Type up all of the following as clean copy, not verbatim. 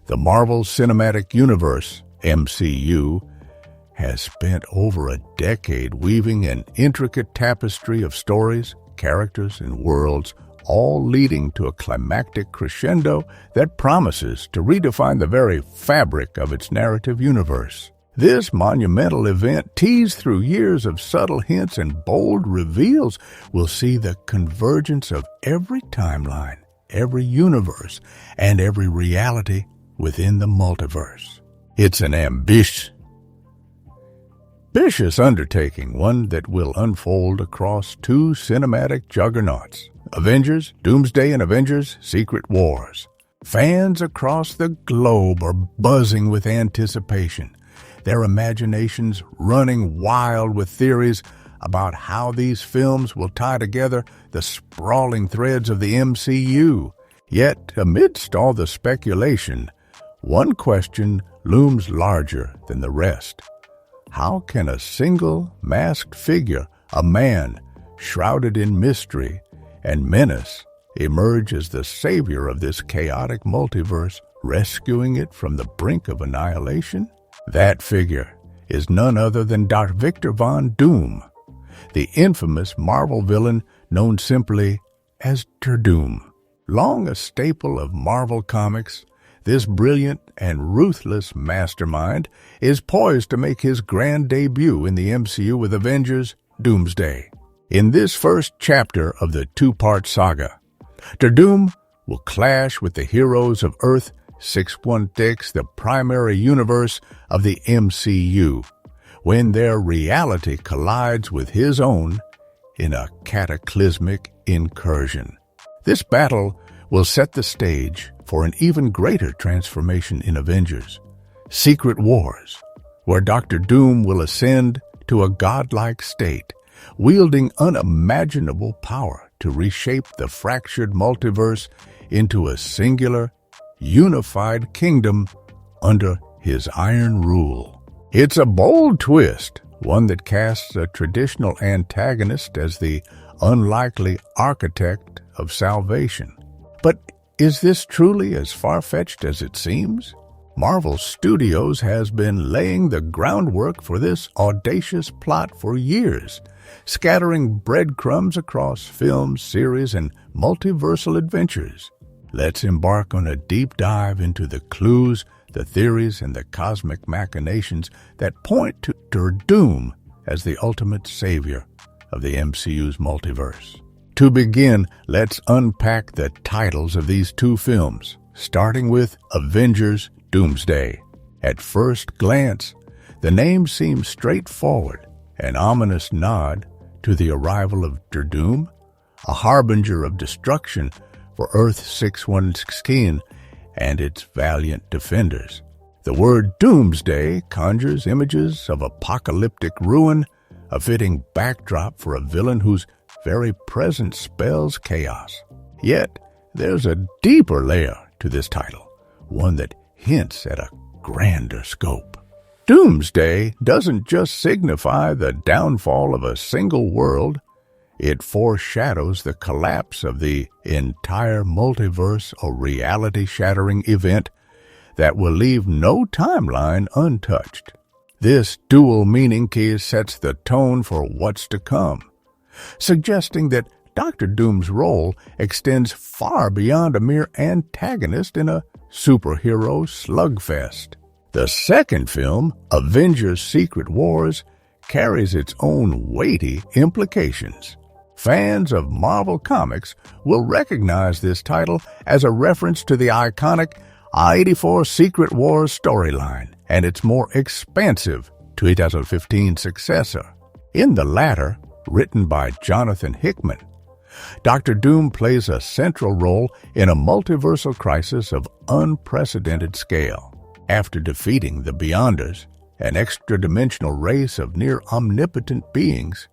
The Marvel Cinematic Universe, MCU, has spent over a decade weaving an intricate tapestry of stories, characters, and worlds, all leading to a climactic crescendo that promises to redefine the very fabric of its narrative universe. This monumental event, teased through years of subtle hints and bold reveals, will see the convergence of every timeline, every universe, and every reality within the multiverse. It's an ambitious undertaking, one that will unfold across two cinematic juggernauts, Avengers, Doomsday and Avengers, Secret Wars. Fans across the globe are buzzing with anticipation, their imaginations running wild with theories about how these films will tie together the sprawling threads of the MCU. Yet, amidst all the speculation, one question looms larger than the rest. How can a single masked figure, a man shrouded in mystery and menace, emerge as the savior of this chaotic multiverse, rescuing it from the brink of annihilation? That figure is none other than Dr. Victor Von Doom, the infamous Marvel villain known simply as Doom. Long a staple of Marvel comics, this brilliant and ruthless mastermind is poised to make his grand debut in the MCU with Avengers Doomsday. In this first chapter of the two-part saga, Doom will clash with the heroes of Earth 616, the primary universe of the MCU, when their reality collides with his own in a cataclysmic incursion. This battle will set the stage for an even greater transformation in Avengers, Secret Wars, where Dr. Doom will ascend to a godlike state, wielding unimaginable power to reshape the fractured multiverse into a singular, unified kingdom under his iron rule. It's a bold twist, one that casts a traditional antagonist as the unlikely architect of salvation. But is this truly as far-fetched as it seems? Marvel Studios has been laying the groundwork for this audacious plot for years, scattering breadcrumbs across films, series, and multiversal adventures. Let's embark on a deep dive into the clues, the theories, and the cosmic machinations that point to Doom as the ultimate savior of the MCU's multiverse. To begin, let's unpack the titles of these two films, starting with Avengers Doomsday. At first glance, the name seems straightforward, an ominous nod to the arrival of Doom, a harbinger of destruction for Earth 616 and its valiant defenders. The word Doomsday conjures images of apocalyptic ruin, a fitting backdrop for a villain whose very presence spells chaos. Yet, there's a deeper layer to this title, one that hints at a grander scope. Doomsday doesn't just signify the downfall of a single world, it foreshadows the collapse of the entire multiverse, a reality-shattering event that will leave no timeline untouched. This dual meaning key sets the tone for what's to come, suggesting that Dr. Doom's role extends far beyond a mere antagonist in a superhero slugfest. The second film, Avengers Secret Wars, carries its own weighty implications. Fans of Marvel Comics will recognize this title as a reference to the iconic I-84 Secret Wars storyline and its more expansive 2015 successor. In the latter, written by Jonathan Hickman, Dr. Doom plays a central role in a multiversal crisis of unprecedented scale. After defeating the Beyonders, an extra-dimensional race of near-omnipotent beings,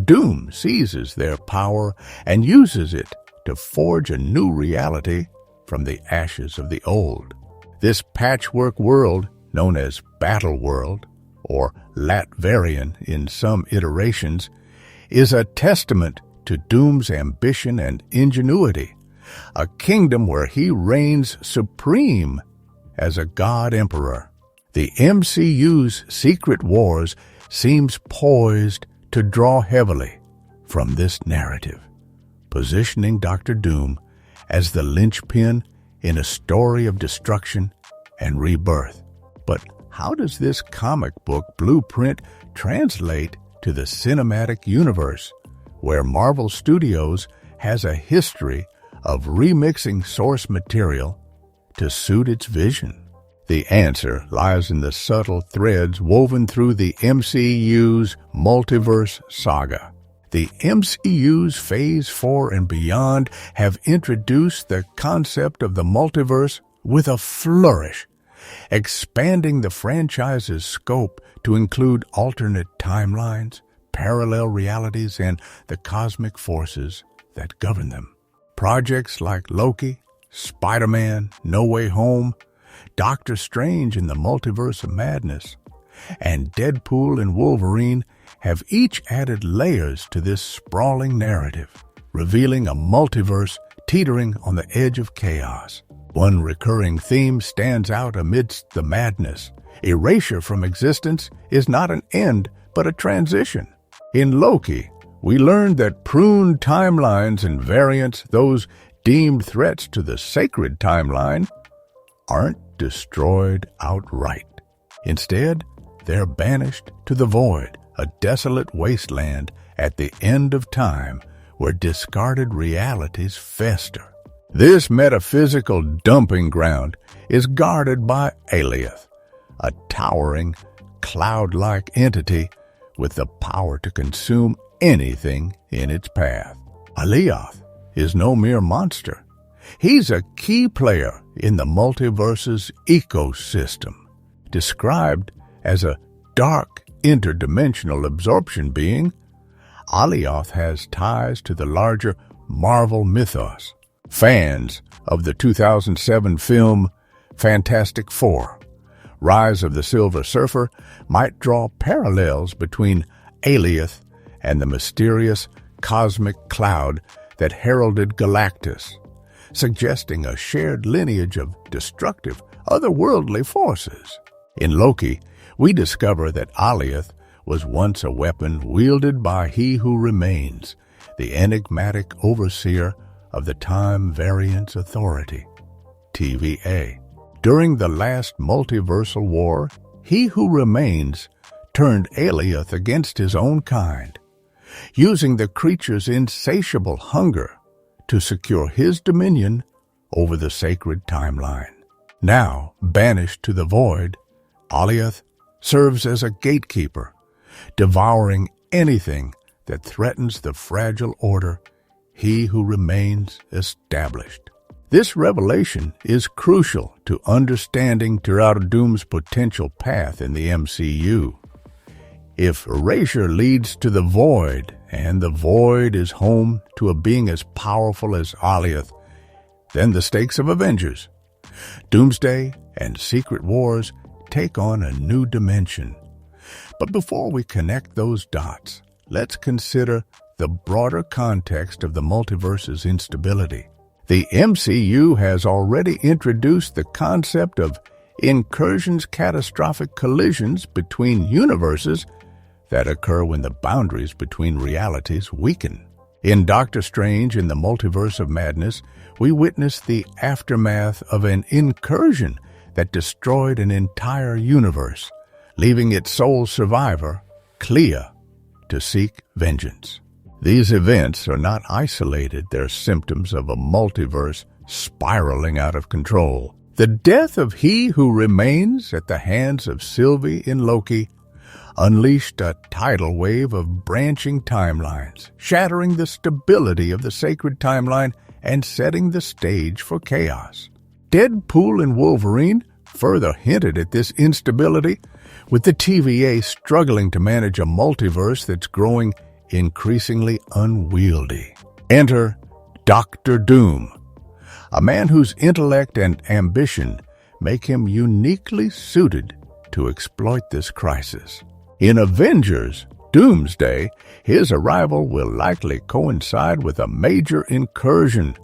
Doom seizes their power and uses it to forge a new reality from the ashes of the old. This patchwork world, known as Battle World, or Latvarian in some iterations, is a testament to Doom's ambition and ingenuity, a kingdom where he reigns supreme as a god emperor. The MCU's Secret Wars seems poised to draw heavily from this narrative, positioning Doctor Doom as the linchpin in a story of destruction and rebirth. But how does this comic book blueprint translate to the cinematic universe, where Marvel Studios has a history of remixing source material to suit its vision? The answer lies in the subtle threads woven through the MCU's Multiverse saga. The MCU's Phase 4 and beyond have introduced the concept of the multiverse with a flourish, expanding the franchise's scope to include alternate timelines, parallel realities, and the cosmic forces that govern them. Projects like Loki, Spider-Man, No Way Home, Doctor Strange in the Multiverse of Madness, and Deadpool and Wolverine have each added layers to this sprawling narrative, revealing a multiverse teetering on the edge of chaos. One recurring theme stands out amidst the madness. Erasure from existence is not an end, but a transition. In Loki, we learned that pruned timelines and variants, those deemed threats to the sacred timeline, aren't destroyed outright. Instead, they're banished to the void, a desolate wasteland at the end of time where discarded realities fester. This metaphysical dumping ground is guarded by Alioth, a towering, cloud-like entity with the power to consume anything in its path. Alioth is no mere monster. He's a key player in the multiverse's ecosystem. Described as a dark, interdimensional absorption being, Alioth has ties to the larger Marvel mythos. Fans of the 2007 film Fantastic Four, Rise of the Silver Surfer, might draw parallels between Alioth and the mysterious cosmic cloud that heralded Galactus, suggesting a shared lineage of destructive, otherworldly forces. In Loki, we discover that Alioth was once a weapon wielded by He Who Remains, the enigmatic overseer of the Time Variance Authority, TVA. During the last multiversal war, He Who Remains turned Alioth against his own kind, using the creature's insatiable hunger to secure his dominion over the sacred timeline. Now, banished to the void, Alioth serves as a gatekeeper, devouring anything that threatens the fragile order He Who Remains established. This revelation is crucial to understanding Doctor Doom's potential path in the MCU. If erasure leads to the void, and the void is home to a being as powerful as Alioth, then the stakes of Avengers, Doomsday and Secret Wars take on a new dimension. But before we connect those dots, let's consider the broader context of the multiverse's instability. The MCU has already introduced the concept of incursions, catastrophic collisions between universes that occur when the boundaries between realities weaken. In Doctor Strange in the Multiverse of Madness, we witness the aftermath of an incursion that destroyed an entire universe, leaving its sole survivor, Clea, to seek vengeance. These events are not isolated, they're symptoms of a multiverse spiraling out of control. The death of He Who Remains at the hands of Sylvie in Loki unleashed a tidal wave of branching timelines, shattering the stability of the sacred timeline and setting the stage for chaos. Deadpool and Wolverine further hinted at this instability, with the TVA struggling to manage a multiverse that's growing increasingly unwieldy. Enter Doctor Doom, a man whose intellect and ambition make him uniquely suited to exploit this crisis. In Avengers, Doomsday, his arrival will likely coincide with a major incursion,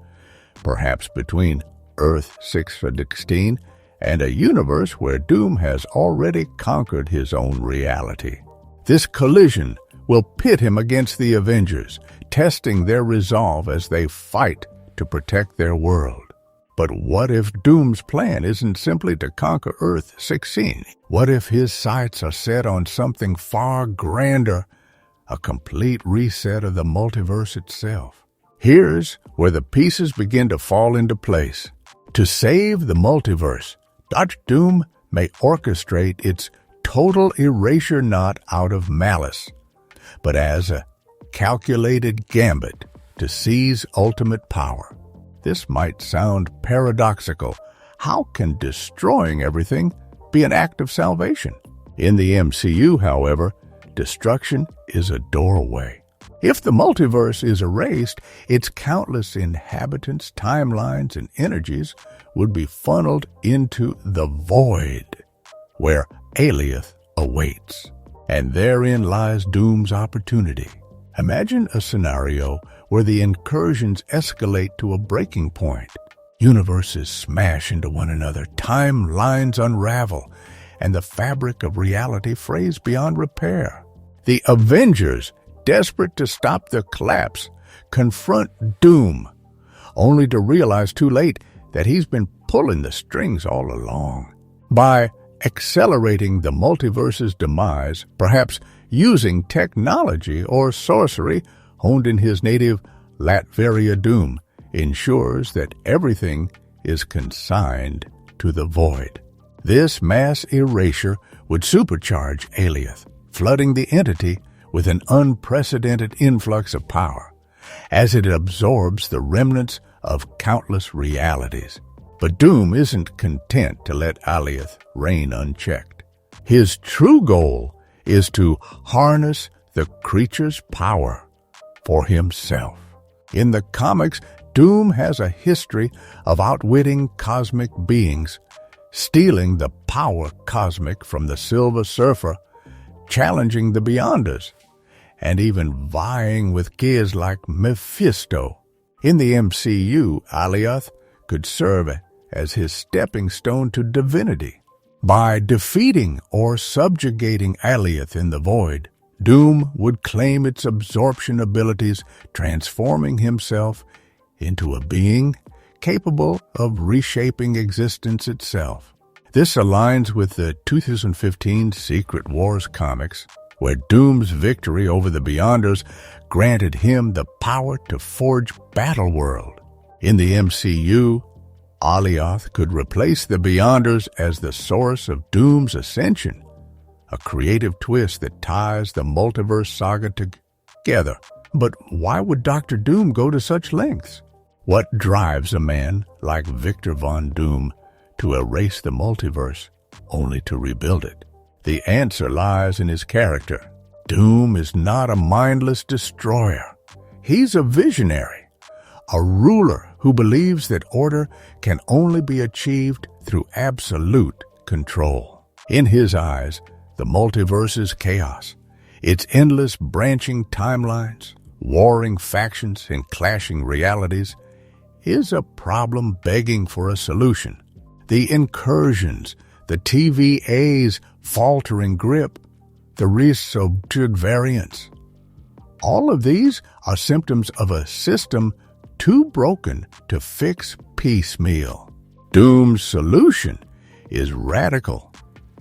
perhaps between Earth 616 and a universe where Doom has already conquered his own reality. This collision will pit him against the Avengers, testing their resolve as they fight to protect their world. But what if Doom's plan isn't simply to conquer Earth-16? What if his sights are set on something far grander, a complete reset of the multiverse itself? Here's where the pieces begin to fall into place. To save the multiverse, Dr. Doom may orchestrate its total erasure not out of malice, but as a calculated gambit to seize ultimate power. This might sound paradoxical. How can destroying everything be an act of salvation? In the MCU, however, destruction is a doorway. If the multiverse is erased, its countless inhabitants, timelines, and energies would be funneled into the void, where Alioth awaits. And therein lies Doom's opportunity. Imagine a scenario where the incursions escalate to a breaking point. Universes smash into one another, timelines unravel, and the fabric of reality frays beyond repair. The Avengers, desperate to stop the collapse, confront Doom, only to realize too late that he's been pulling the strings all along. By accelerating the multiverse's demise, perhaps using technology or sorcery honed in his native Latveria, Doom ensures that everything is consigned to the void. This mass erasure would supercharge Alioth, flooding the entity with an unprecedented influx of power, as it absorbs the remnants of countless realities. But Doom isn't content to let Alioth reign unchecked. His true goal is to harness the creature's power for himself. In the comics, Doom has a history of outwitting cosmic beings, stealing the power cosmic from the Silver Surfer, challenging the Beyonders, and even vying with gears like Mephisto. In the MCU, Alioth could serve as his stepping stone to divinity. By defeating or subjugating Alioth in the void, Doom would claim its absorption abilities, transforming himself into a being capable of reshaping existence itself. This aligns with the 2015 Secret Wars comics, where Doom's victory over the Beyonders granted him the power to forge Battleworld. In the MCU, Alioth could replace the Beyonders as the source of Doom's ascension, a creative twist that ties the multiverse saga together. But why would Dr. Doom go to such lengths? What drives a man like Victor Von Doom to erase the multiverse only to rebuild it? The answer lies in his character. Doom is not a mindless destroyer. He's a visionary, a ruler who believes that order can only be achieved through absolute control. In his eyes, the multiverse's chaos, its endless branching timelines, warring factions, and clashing realities, is a problem begging for a solution. The incursions, the TVA's faltering grip, the reshapes variants. All of these are symptoms of a system too broken to fix piecemeal. Doom's solution is radical,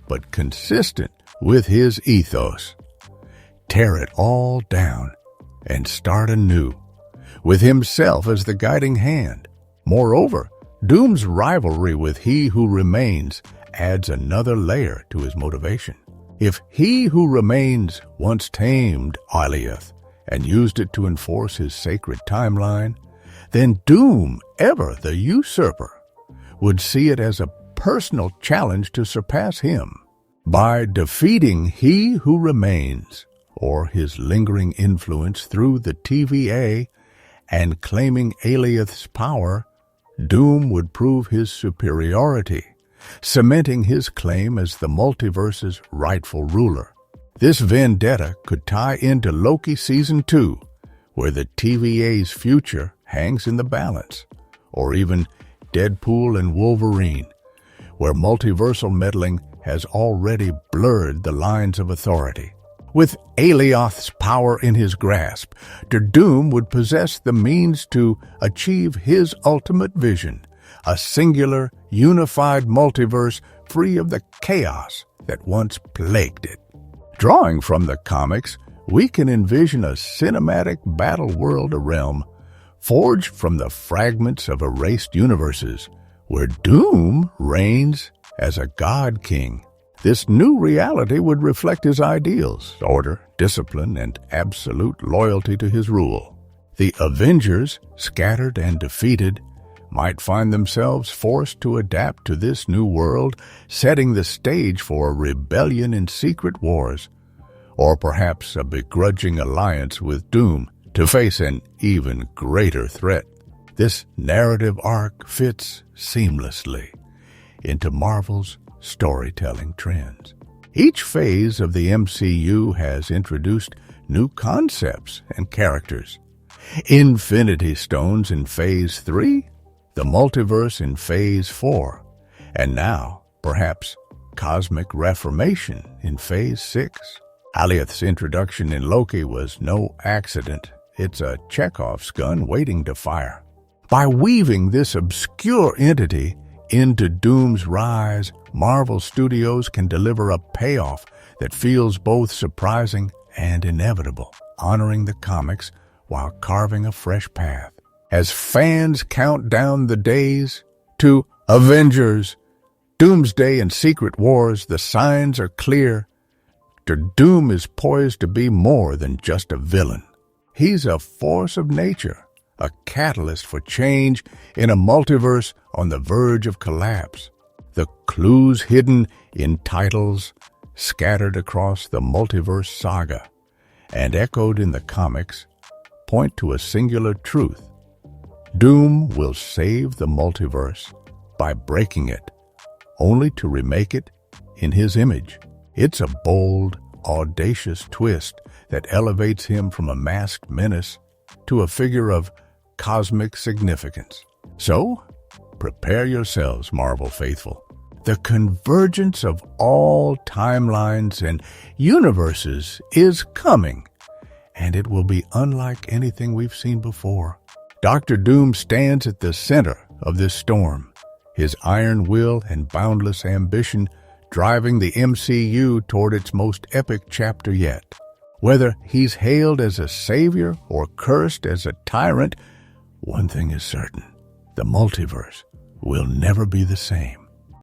but consistent with his ethos. Tear it all down and start anew, with himself as the guiding hand. Moreover, Doom's rivalry with He Who Remains adds another layer to his motivation. If He Who Remains once tamed Alioth and used it to enforce his sacred timeline, then Doom, ever the usurper, would see it as a personal challenge to surpass him. By defeating He Who Remains, or his lingering influence through the TVA, and claiming Alioth's power, Doom would prove his superiority, cementing his claim as the multiverse's rightful ruler. This vendetta could tie into Loki Season 2, where the TVA's future hangs in the balance, or even Deadpool and Wolverine, where multiversal meddling has already blurred the lines of authority. With Alioth's power in his grasp, Doom would possess the means to achieve his ultimate vision, a singular, unified multiverse free of the chaos that once plagued it. Drawing from the comics, we can envision a cinematic battle world, a realm forged from the fragments of erased universes, where Doom reigns as a god king. This new reality would reflect his ideals, order, discipline, and absolute loyalty to his rule. The Avengers, scattered and defeated, might find themselves forced to adapt to this new world, setting the stage for a rebellion in secret wars, or perhaps a begrudging alliance with Doom to face an even greater threat. This narrative arc fits seamlessly into Marvel's storytelling trends. Each phase of the MCU has introduced new concepts and characters. Infinity Stones in Phase 3, the Multiverse in Phase 4, and now, perhaps, Cosmic Reformation in Phase 6. Alioth's introduction in Loki was no accident. It's a Chekhov's gun waiting to fire. By weaving this obscure entity into Doom's rise, Marvel Studios can deliver a payoff that feels both surprising and inevitable, honoring the comics while carving a fresh path. As fans count down the days to Avengers, Doomsday and Secret Wars, the signs are clear. Doom is poised to be more than just a villain. He's a force of nature, a catalyst for change in a multiverse on the verge of collapse. The clues hidden in titles scattered across the multiverse saga and echoed in the comics point to a singular truth. Doom will save the multiverse by breaking it, only to remake it in his image. It's a bold, audacious twist that elevates him from a masked menace to a figure of cosmic significance. So, prepare yourselves, Marvel faithful. The convergence of all timelines and universes is coming, and it will be unlike anything we've seen before. Dr. Doom stands at the center of this storm, his iron will and boundless ambition driving the MCU toward its most epic chapter yet. Whether he's hailed as a savior or cursed as a tyrant, one thing is certain: the multiverse will never be the same.